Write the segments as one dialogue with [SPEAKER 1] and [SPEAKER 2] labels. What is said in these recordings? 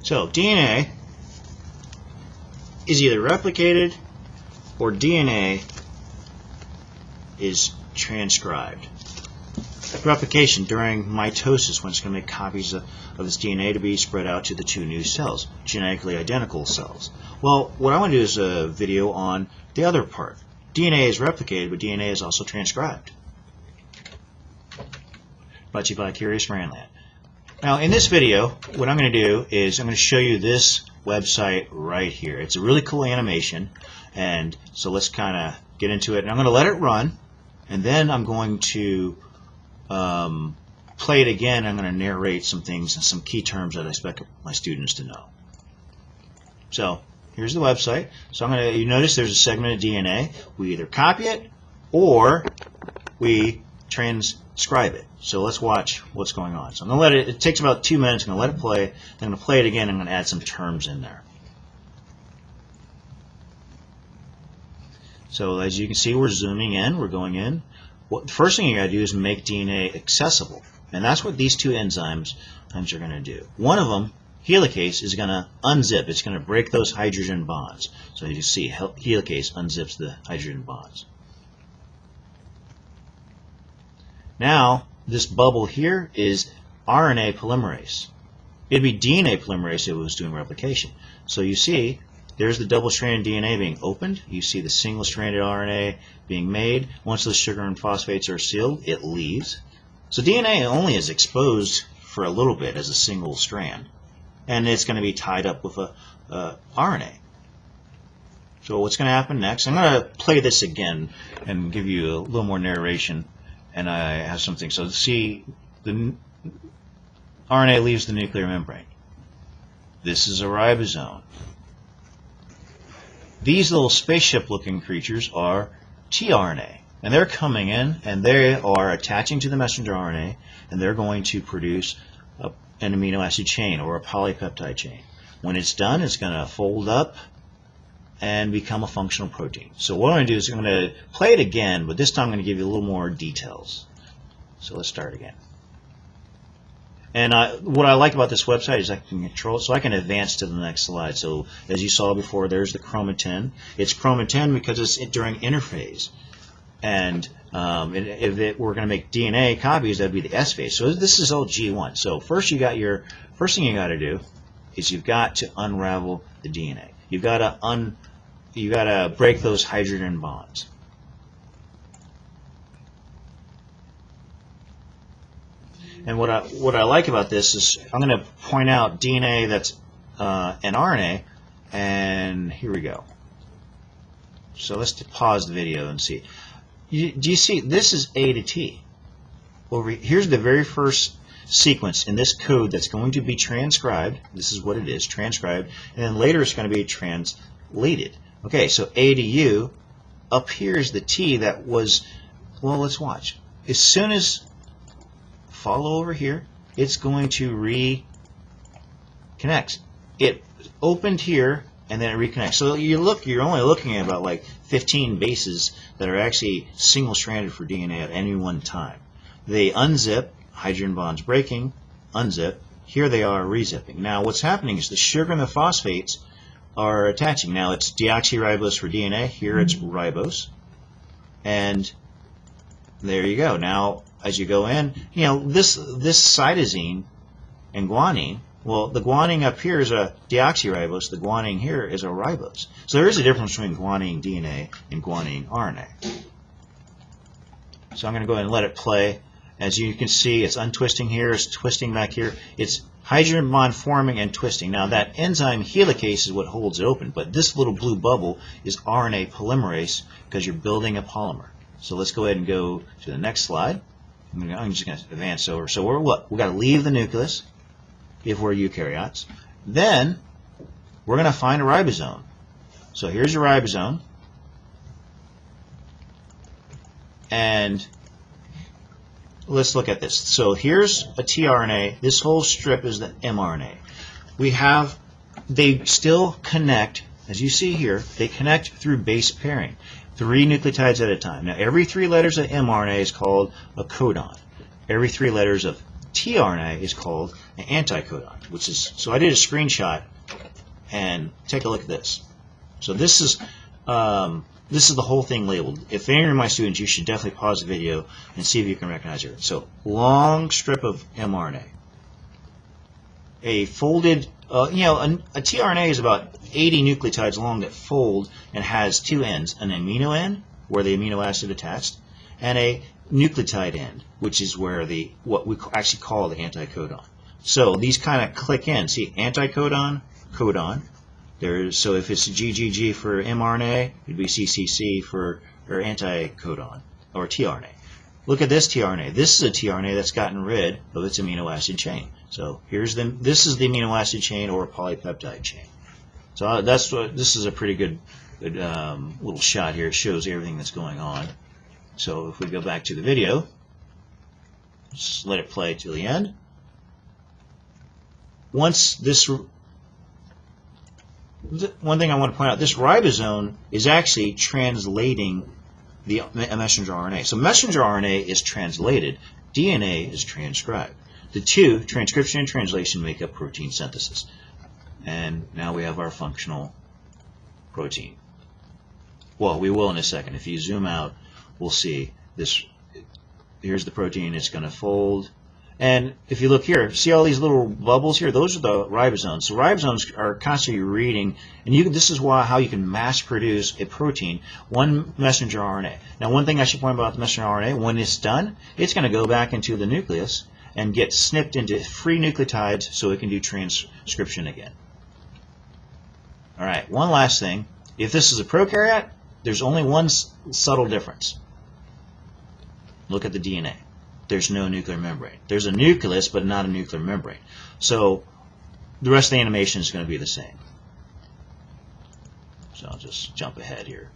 [SPEAKER 1] So DNA is either replicated or DNA is transcribed. Replication during mitosis, when it's going to make copies of this DNA to be spread out to the two new cells, genetically identical cells. Well, what I want to do is a video on the other part. DNA is replicated, but DNA is also transcribed. Brought to you by Curious Randland. Now, in this video, what I'm going to do is I'm going to show you this website right here. It's a really cool animation, and so let's kind of get into it. And I'm going to let it run, and then I'm going to play it again. I'm going to narrate some things and some key terms that I expect my students to know. So here's the website. So you notice there's a segment of DNA. We either copy it or we transcribe it. So let's watch what's going on. So I'm going to let it takes about 2 minutes. I'm going to let it play. Then I'm going to play it again. I'm going to add some terms in there. So as you can see, we're zooming in. We're going in. The first thing you got to do is make DNA accessible. And that's what these two enzymes are going to do. One of them, Helicase, is going to unzip. It's going to break those hydrogen bonds. So as you see, Helicase unzips the hydrogen bonds. Now, this bubble here is RNA polymerase. It'd be DNA polymerase if it was doing replication. So you see, there's the double-stranded DNA being opened. You see the single-stranded RNA being made. Once the sugar and phosphates are sealed, it leaves. So DNA only is exposed for a little bit as a single strand. And it's going to be tied up with a RNA. So what's going to happen next? I'm going to play this again and give you a little more narration. And I have something. So see, the RNA leaves the nuclear membrane. This is a ribosome. These little spaceship-looking creatures are tRNA. And they're coming in, and they are attaching to the messenger RNA, and they're going to produce an amino acid chain or a polypeptide chain. When it's done, it's going to fold up and become a functional protein. So what I'm going to do is I'm going to play it again, but this time I'm going to give you a little more details. So let's start again. And what I like about this website is I can control it, so I can advance to the next slide. So as you saw before, there's the chromatin. It's chromatin because it's during interphase. And if we're going to make DNA copies, that'd be the S phase. So this is all G1. So first thing you got to do is you've got to unravel the DNA. You've got to break those hydrogen bonds. And what I like about this is I'm going to point out DNA that's an RNA, and here we go. So let's pause the video and see. Do you see? This is A to T. Here's the very first sequence in this code that's going to be transcribed. This is what it is, transcribed, and then later it's going to be translated. Okay, so A to U, up here is the T that was, well, let's watch. As soon as follow over here, it's going to reconnect. It opened here and then it reconnects. So you're only looking at about like 15 bases that are actually single-stranded for DNA at any one time. They unzip, hydrogen bonds breaking, unzip. Here they are rezipping. Now what's happening is the sugar and the phosphates are attaching. Now it's deoxyribose for DNA. Here it's ribose. And there you go. Now as you go in, you know, this cytosine and guanine, well, the guanine up here is a deoxyribose. The guanine here is a ribose. So there is a difference between guanine DNA and guanine RNA. So I'm going to go ahead and let it play. As you can see, it's untwisting here, it's twisting back here. It's hydrogen bond forming and twisting. Now that enzyme Helicase is what holds it open, but this little blue bubble is RNA polymerase because you're building a polymer. So let's go ahead and go to the next slide. I'm just going to advance over. So we've got to leave the nucleus if we're eukaryotes. Then we're going to find a ribosome. So here's your ribosome. And let's look at this. So here's a tRNA. This whole strip is the mRNA. They still connect, as you see here, they connect through base pairing. 3 nucleotides at a time. Now every 3 letters of mRNA is called a codon. Every 3 letters of tRNA is called an anticodon, which is, so I did a screenshot, and take a look at this. So this is the whole thing labeled. If any of my students, you should definitely pause the video and see if you can recognize it. So long strip of mRNA, a folded, a tRNA is about 80 nucleotides long that fold and has two ends, an amino end where the amino acid attached, and a nucleotide end, which is where what we actually call the anticodon. So these kind of click in. See, anticodon, codon. So if it's GGG for mRNA, it'd be CCC for anticodon or tRNA. Look at this tRNA. This is a tRNA that's gotten rid of its amino acid chain. So this is the amino acid chain or polypeptide chain. So this is a pretty good little shot here. It shows everything that's going on. So if we go back to the video, just let it play to the end. Once this, one thing I want to point out, this ribosome is actually translating the messenger RNA. So messenger RNA is translated, DNA is transcribed. The two, transcription and translation, make up protein synthesis. And now we have our functional protein. Well, we will in a second. If you zoom out, we'll see this. Here's the protein. It's going to fold. And if you look here, see all these little bubbles here? Those are the ribosomes. So ribosomes are constantly reading, and this is how you can mass produce a protein, one messenger RNA. Now, one thing I should point out about the messenger RNA, when it's done, it's going to go back into the nucleus and get snipped into free nucleotides so it can do transcription again. All right, one last thing. If this is a prokaryote, there's only one subtle difference. Look at the DNA. There's no nuclear membrane. There's a nucleus, but not a nuclear membrane. So the rest of the animation is going to be the same. So I'll just jump ahead here.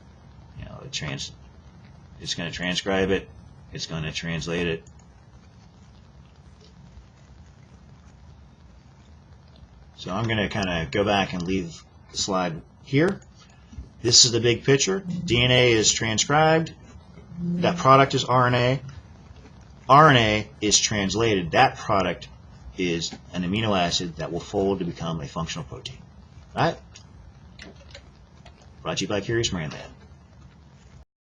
[SPEAKER 1] It's going to transcribe it. It's going to translate it. So I'm going to kind of go back and leave the slide here. This is the big picture. DNA is transcribed. That product is RNA. RNA is translated. That product is an amino acid that will fold to become a functional protein. All right? Brought to you by Curious Marine Lab.